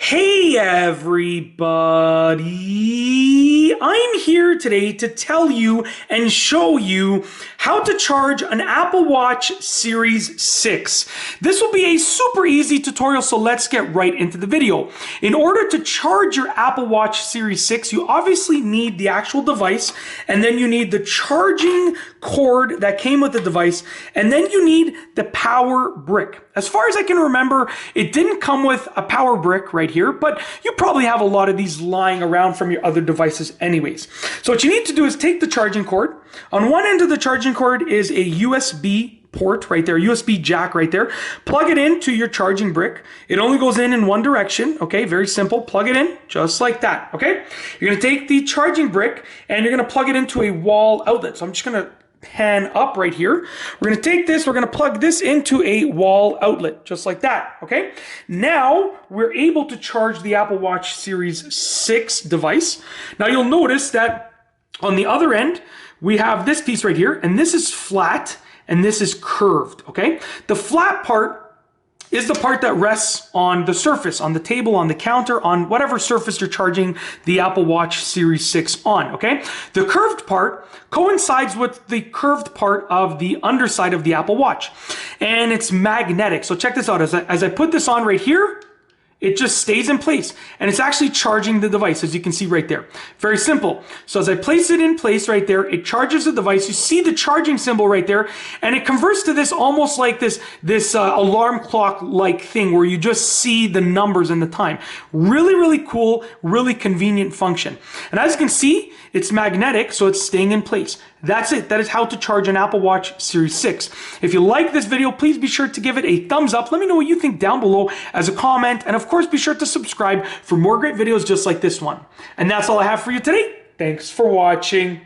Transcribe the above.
Hey everybody! I'm here today to tell you and show you how to charge an Apple Watch Series 6. This will be a super easy tutorial, so let's get right into the video. In order to charge your Apple Watch Series 6, you obviously need the actual device, and then you need the charging cord that came with the device, and then you need the power brick. As far as I can remember, it didn't come with a power brick right here, but you probably have a lot of these lying around from your other devices anyways. So what you need to do is take the charging cord. On one end of the charging cord is a USB port right there, USB jack right there. Plug it into your charging brick. It only goes in one direction, okay? Very simple. Plug it in just like that, okay? You're gonna take the charging brick and you're gonna plug it into a wall outlet. So I'm just gonna pan up right here. We're going to take this, we're going to plug this into a wall outlet, just like that, okay? Now, we're able to charge the Apple Watch Series 6 device. Now, you'll notice that on the other end, we have this piece right here, and this is flat, and this is curved, okay? The flat part is the part that rests on the surface, on the table, on the counter, on whatever surface you're charging the Apple Watch Series 6 on, okay? The curved part coincides with the curved part of the underside of the Apple Watch, and it's magnetic. So check this out. As I put this on right here, it just stays in place, and it's actually charging the device, as you can see right there. Very simple. So as I place it in place right there, it charges the device. You see the charging symbol right there, and it converts to this almost like this alarm clock-like thing where you just see the numbers and the time. Really, really cool, really convenient function. And as you can see, it's magnetic, so it's staying in place. That's it. That is how to charge an Apple Watch Series 6. If you like this video, please be sure to give it a thumbs up. Let me know what you think down below as a comment. And of course, be sure to subscribe for more great videos just like this one. And that's all I have for you today. Thanks for watching.